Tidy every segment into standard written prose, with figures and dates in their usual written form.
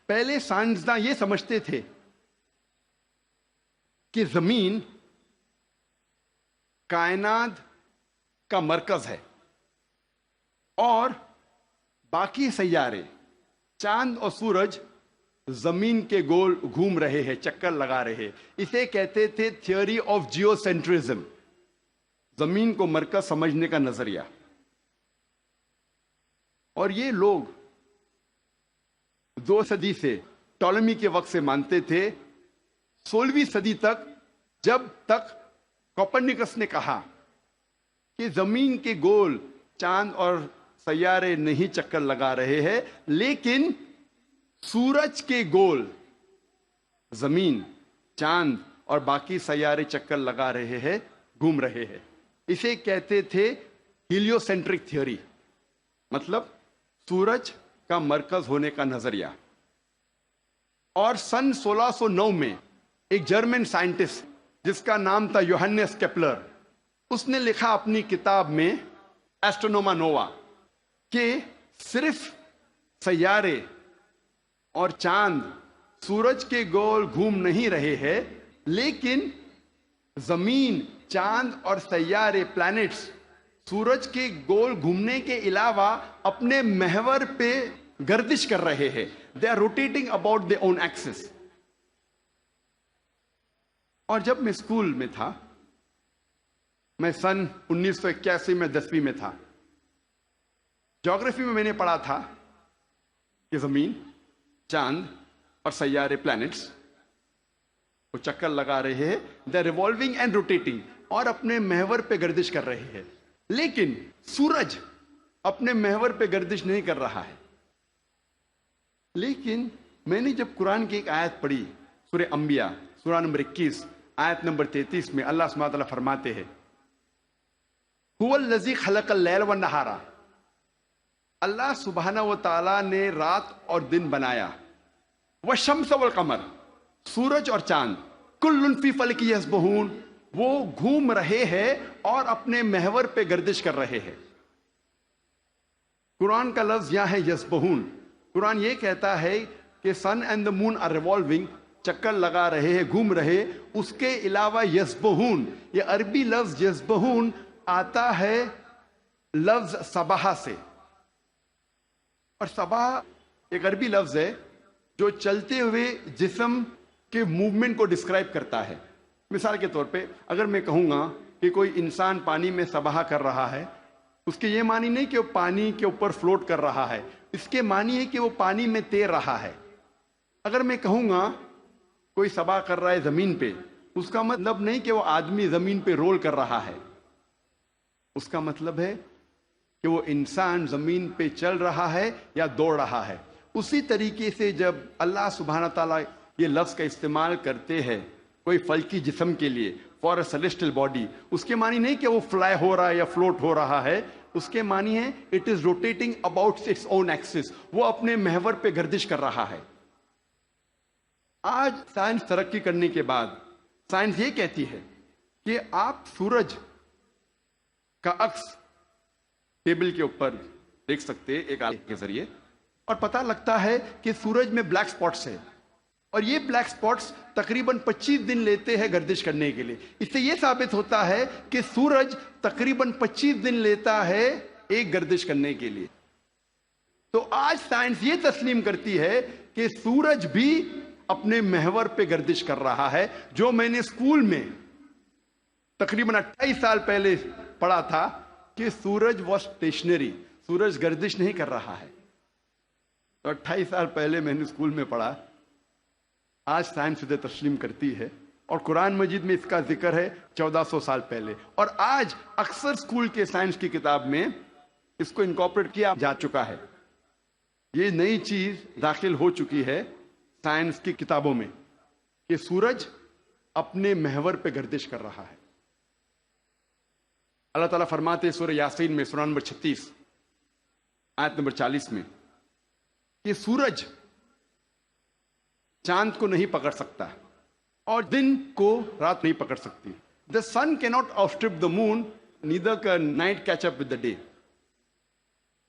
پہلے سائنسداں یہ سمجھتے تھے کہ زمین کائنات کا مرکز ہے اور باقی سیارے چاند اور سورج زمین کے گول گھوم رہے ہیں، چکر لگا رہے ہیں. اسے کہتے تھے تھیوری آف جیو سینٹرزم، زمین کو مرکز سمجھنے کا نظریہ. اور یہ لوگ 2 صدی سے، ٹولمی کے وقت سے مانتے تھے. 16ویں صدی تک، جب تک کوپرنیکس نے کہا کہ زمین کے گول چاند اور سیارے نہیں چکر لگا رہے ہیں، لیکن سورج کے گول زمین، چاند اور باقی سیارے چکر لگا رہے ہیں، گھوم رہے ہیں. اسے کہتے تھے ہیلیو سینٹرک تھیوری، مطلب سورج کا مرکز ہونے کا نظریہ. اور سن 1609 میں ایک جرمن سائنٹسٹ جس کا نام تھا یوہنس کیپلر، اس نے لکھا اپنی کتاب میں ایسٹرونوما نووا کہ صرف سیارے اور چاند سورج کے گول گھوم نہیں رہے ہیں، لیکن زمین، چاند اور سیارے، پلانٹس، سورج کے گول گھومنے کے علاوہ اپنے محور پہ گردش کر رہے ہیں. They are rotating about their own axis. اور جب میں اسکول میں تھا، میں سن 1981 میں 10ویں میں تھا، جغرافی میں نے پڑھا تھا کہ زمین، چاند اور سیارے، پلانٹس، وہ چکر لگا رہے ہیں، they are revolving and rotating, اور اپنے محور پہ گردش کر رہے ہیں. لیکن سورج اپنے محور پہ گردش نہیں کر رہا ہے. لیکن میں نے جب قرآن کی ایک آیت پڑھی، سورہ انبیاء، سورہ نمبر 21، آیت نمبر 33 میں اللہ سبحانہ وتعالیٰ فرماتے ہیں هو الذی خلق اللیل والنہار، اللہ سبحانہ وتعالیٰ نے رات اور دن بنایا. والشمس والقمر، سورج اور چاند، کل فی فلک یسبحون، وہ گھوم رہے ہیں اور اپنے محور پہ گردش کر رہے ہیں. قرآن کا لفظ یہاں ہے یسبحون. قرآن یہ کہتا ہے کہ sun and the moon are revolving, چکر لگا رہے ہیں، گھوم رہے. اس کے علاوہ یسبحون، یہ عربی لفظ یسبحون آتا ہے لفظ صباح سے، اور صباح ایک عربی لفظ ہے جو چلتے ہوئے جسم کے موومنٹ کو ڈسکرائب کرتا ہے. مثال کے طور پہ اگر میں کہوں گا کہ کوئی انسان پانی میں سباہ کر رہا ہے، اس کے یہ معنی نہیں کہ وہ پانی کے اوپر فلوٹ کر رہا ہے، اس کے معنی ہے کہ وہ پانی میں تیر رہا ہے. اگر میں کہوں گا کوئی سباہ کر رہا ہے زمین پہ، اس کا مطلب نہیں کہ وہ آدمی زمین پہ رول کر رہا ہے، اس کا مطلب ہے کہ وہ انسان زمین پہ چل رہا ہے یا دوڑ رہا ہے. اسی طریقے سے جب اللہ سبحانہ تعالیٰ یہ لفظ کا استعمال کرتے ہیں کوئی فلکی جسم کے لیے، فار اے سیلیسٹل باڈی، اس کے معنی نہیں کہ وہ فلائی ہو رہا ہے یا فلوٹ ہو رہا ہے، اس کے معنی ہے it is rotating about its own axis, وہ اپنے محور پہ گردش کر رہا ہے. آج سائنس ترقی کرنے کے بعد سائنس یہ کہتی ہے کہ آپ سورج کا عکس ٹیبل کے اوپر دیکھ سکتے ایک آلے کے ذریعے، اور پتہ لگتا ہے کہ سورج میں بلیک سپاٹس ہے، اور یہ بلیک سپاٹس تقریباً 25 دن لیتے ہیں گردش کرنے کے لیے. اس سے یہ ثابت ہوتا ہے کہ سورج تقریباً 25 دن لیتا ہے ایک گردش کرنے کے لیے. تو آج سائنس یہ تسلیم کرتی ہے کہ سورج بھی اپنے محور پہ گردش کر رہا ہے. جو میں نے اسکول میں تقریباً 28 سال پہلے پڑھا تھا کہ سورج واز اسٹیشنری، سورج گردش نہیں کر رہا ہے، تو 28 سال پہلے میں نے اسکول میں پڑھا. آج سائنس اسے تسلیم کرتی ہے، اور قرآن مجید میں اس کا ذکر ہے 1400 سال پہلے. اور آج اکثر اسکول کے سائنس کی کتاب میں اس کو انکارپوریٹ کیا جا چکا ہے. یہ نئی چیز داخل ہو چکی ہے سائنس کی کتابوں میں کہ سورج اپنے محور پہ گردش کر رہا ہے. اللہ تعالیٰ فرماتے سورہ یاسین میں، سورہ نمبر 36 آیت نمبر 40 میں، کہ سورج چاند کو نہیں پکڑ سکتا اور دن کو رات نہیں پکڑ سکتی. The sun cannot outstrip the moon, neither can night catch up with the day.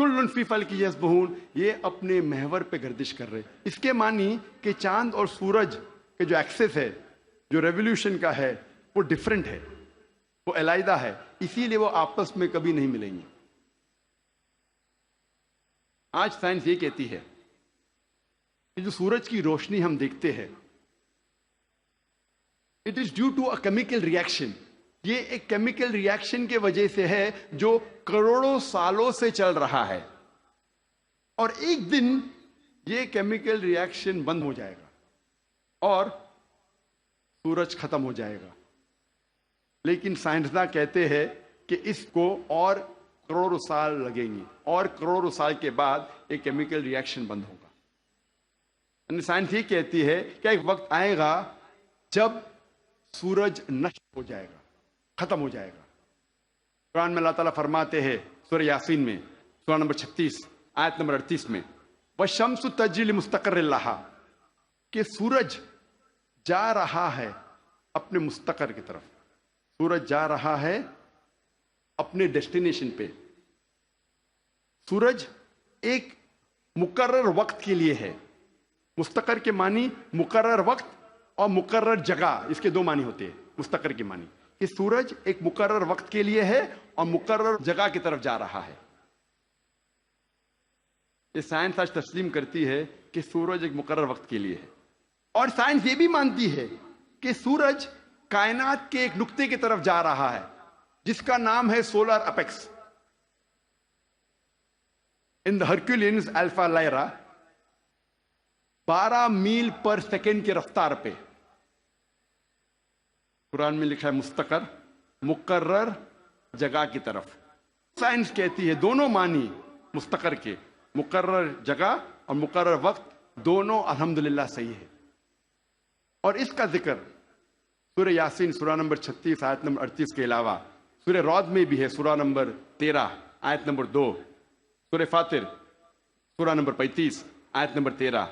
کل فی فلک یسبحون، یہ اپنے محور پہ گردش کر رہے. اس کے معنی کہ چاند اور سورج کے جو ایکسس ہے، جو ریولیوشن کا ہے، وہ ڈیفرنٹ ہے، وہ علیحدہ ہے، اسی لیے وہ آپس میں کبھی نہیں ملیں گے. آج سائنس یہ کہتی ہے کہ جو سورج کی روشنی ہم دیکھتے ہیں، it is due to a chemical reaction. یہ ایک کیمیکل ریئیکشن کے وجہ سے ہے جو کروڑوں سالوں سے چل رہا ہے، اور ایک دن یہ کیمیکل ریئیکشن بند ہو جائے گا اور سورج ختم ہو جائے گا. لیکن سائنسداں کہتے ہیں کہ اس کو اور کروڑوں سال لگیں گے، اور کروڑوں سال کے بعد ایک کیمیکل ریئیکشن بند ہوگا. یعنی سائنس یہ کہتی ہے کہ ایک وقت آئے گا جب سورج نشٹ ہو جائے گا، ختم ہو جائے گا. قرآن میں اللہ تعالیٰ فرماتے ہیں سورہ یاسین میں، سورہ نمبر 36 آیت نمبر 38 میں، وَالشَّمْسُ تَجْرِي لِمُسْتَقَرٍّ لَهَا، کہ سورج جا رہا ہے اپنے مستقر کی طرف. سورج جا رہا ہے اپنے ڈیسٹینیشن پہ. سورج ایک مقرر وقت کے لیے ہے. مستقر کے معنی مقرر وقت اور مقرر جگہ، اس کے دو معنی ہوتے ہیں. مستقر کے معنی کہ سورج ایک مقرر وقت کے لیے ہے اور مقرر جگہ کی طرف جا رہا ہے. یہ سائنس آج تسلیم کرتی ہے کہ سورج ایک مقرر وقت کے لیے ہے. اور سائنس یہ بھی مانتی ہے کہ سورج کائنات کے ایک نقطے کی طرف جا رہا ہے جس کا نام ہے سولر اپیکس. ان دا ہرکولینز الفا لائرا 12 میل پر سیکنڈ کی رفتار پہ. قرآن میں لکھا ہے مستقر، مقرر جگہ کی طرف. سائنس کہتی ہے دونوں معنی مستقر کے، مقرر جگہ اور مقرر وقت، دونوں الحمدللہ صحیح ہے. اور اس کا ذکر سورہ یاسین سورہ نمبر 36 آیت نمبر 38 کے علاوہ سورہ رعد میں بھی ہے، سورہ نمبر 13 آیت نمبر 2، سورہ فاطر سورہ نمبر 35 آیت نمبر 13،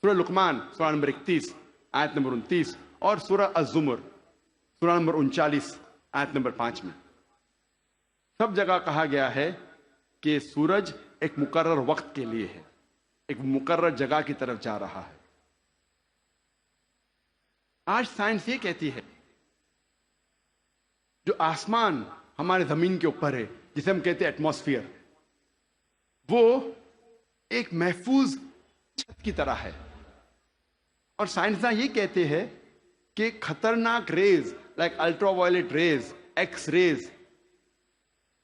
سورہ لقمان سورہ نمبر 31 آیت نمبر 29، اور سورہ الزمر سورہ نمبر 39 آیت نمبر 5 میں. سب جگہ کہا گیا ہے کہ سورج ایک مقرر وقت کے لیے ہے، ایک مقرر جگہ کی طرف جا رہا ہے. آج سائنس یہ کہتی ہے جو آسمان ہمارے زمین کے اوپر ہے، جسے ہم کہتے ہیں ایٹماسفیئر، وہ ایک محفوظ چھت کی طرح ہے. اور سائنسداں یہ کہتے ہیں کہ خطرناک rays like ultraviolet rays, X rays,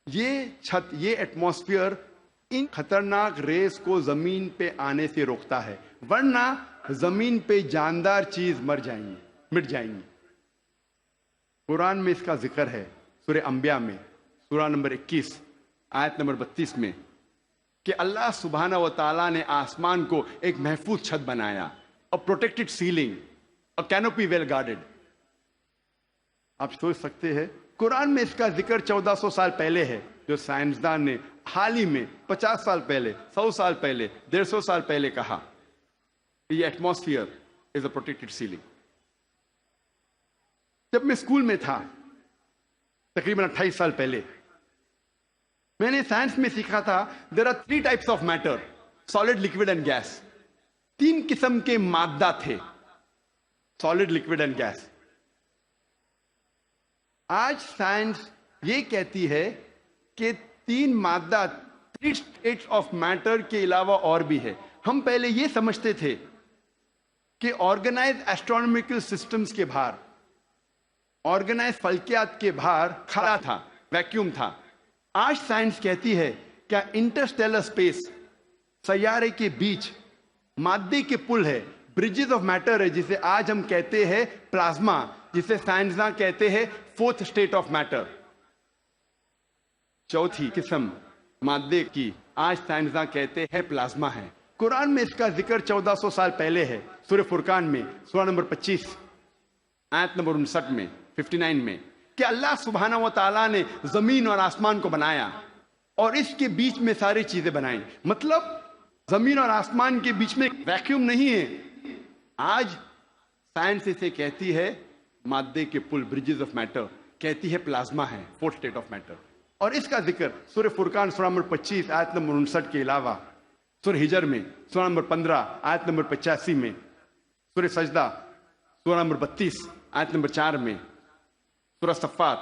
یہ چھت، یہ ایٹماسفیئر ان خطرناک ریز کو زمین پہ آنے سے روکتا ہے، ورنہ زمین پہ جاندار چیز مٹ جائیں گی. قرآن میں اس کا ذکر ہے سورہ انبیاء میں سورہ نمبر 21 آیت نمبر 32 میں کہ اللہ سبحانہ و تعالیٰ نے آسمان کو ایک محفوظ چھت بنایا، اور پروٹیکٹڈ سیلنگ، اور کینوپی ویل گارڈڈ. آپ سوچ سکتے ہیں قرآن میں اس کا ذکر 1400 سال پہلے ہے، جو سائنسدان نے حال ہی میں 50 سال پہلے، 100 سال پہلے، 150 سال پہلے کہا کہ یہ ایٹماسفیئر از اے پروٹیکٹڈ سیلنگ. جب میں اسکول میں تھا تقریباً 28 سال پہلے، میں نے سائنس میں سیکھا تھا there are 3 types of matter, solid, liquid and gas. 3 قسم کے مادہ تھے، سالڈ، لکوڈ اینڈ گیس. آج سائنس یہ کہتی ہے کہ 3 مادہ، 3 اسٹیٹس آف میٹر کے علاوہ اور بھی ہے. ہم پہلے یہ سمجھتے تھے کہ آرگنائز ایسٹرونومیکل سسٹمز کے باہر، آرگنائز فلکیات کے باہر خلا تھا، ویکیوم تھا. آج سائنس کہتی ہے کیا انٹرسٹیلر اسپیس، سیارے کے بیچ مادے کے پل ہے، برجز آف میٹر ہے، جسے آج ہم کہتے ہیں پلازما، جسے سائنسداں کہتے ہیں 4th اسٹیٹ آف میٹر. 4تھی قسم مادے کی آج سائنسداں کہتے ہیں پلازما ہے. قرآن میں اس کا ذکر 1400 سال پہلے ہے، سورہ فرقان میں سورہ نمبر 25 آیت نمبر 59 میں 59 میں کہ اللہ سبحانہ و تعالیٰ نے زمین اور آسمان کو بنایا اور اس کے بیچ میں ساری چیزیں بنائیں. مطلب زمین اور آسمان کے بیچ میں ویکیوم نہیں ہے. آج سائنس اسے کہتی ہے مادے کے پل، برجز آف میٹر، کہتی ہے پلازما ہے، 4th اسٹیٹ آف میٹر. اور اس کا ذکر سورہ فرقان سورہ نمبر 25 آیت نمبر 59 کے علاوہ سورہ ہجر میں سورہ نمبر 15 آیت نمبر 85 میں، سورہ سجدہ سورہ نمبر 32 آیت نمبر 4 میں، سورہ صفات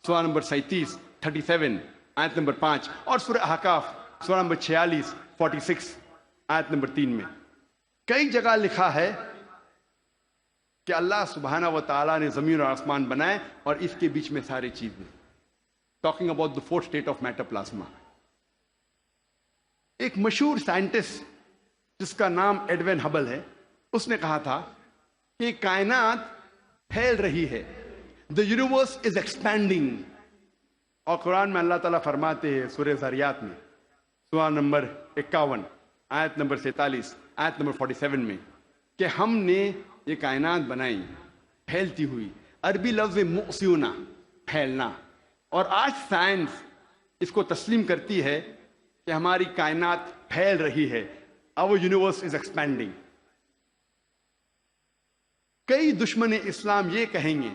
سورہ نمبر 37 آیت نمبر 5 اور سورہ احقاف سورہ نمبر 46 آیت نمبر 3 میں کئی جگہ لکھا ہے کہ اللہ سبحانہ و تعالیٰ نے زمین اور آسمان بنائے اور اس کے بیچ میں ساری چیزیں. Talking about the fourth state of matter plasma. ایک مشہور سائنٹسٹ جس کا نام ایڈوین ہبل ہے، اس نے کہا تھا کہ کائنات پھیل رہی ہے، دا یونیورس از ایکسپینڈنگ. اور قرآن میں اللہ تعالیٰ فرماتے ہیں سورہ ذریات میں سورہ نمبر 51 آیت نمبر 47 آیت نمبر 47 میں کہ ہم نے یہ کائنات بنائی پھیلتی ہوئی. عربی لفظ مؤسیونا، پھیلنا. اور آج سائنس اس کو تسلیم کرتی ہے کہ ہماری کائنات پھیل رہی ہے. our universe is expanding. کئی دشمن اسلام یہ کہیں گے،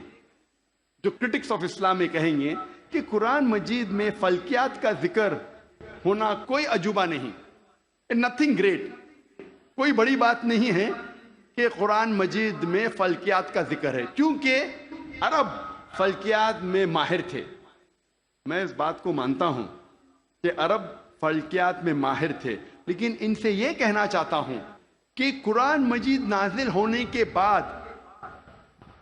جو کرٹکس آف اسلام یہ کہیں گے کہ قرآن مجید میں فلکیات کا ذکر ہونا کوئی عجوبہ نہیں، نتھنگ گریٹ، کوئی بڑی بات نہیں ہے کہ قرآن مجید میں فلکیات کا ذکر ہے، کیونکہ عرب فلکیات میں ماہر تھے. میں اس بات کو مانتا ہوں کہ عرب فلکیات میں ماہر تھے، لیکن ان سے یہ کہنا چاہتا ہوں کہ قرآن مجید نازل ہونے کے بعد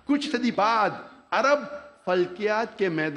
کچھ صدی بعد عرب فلکیات کے میدان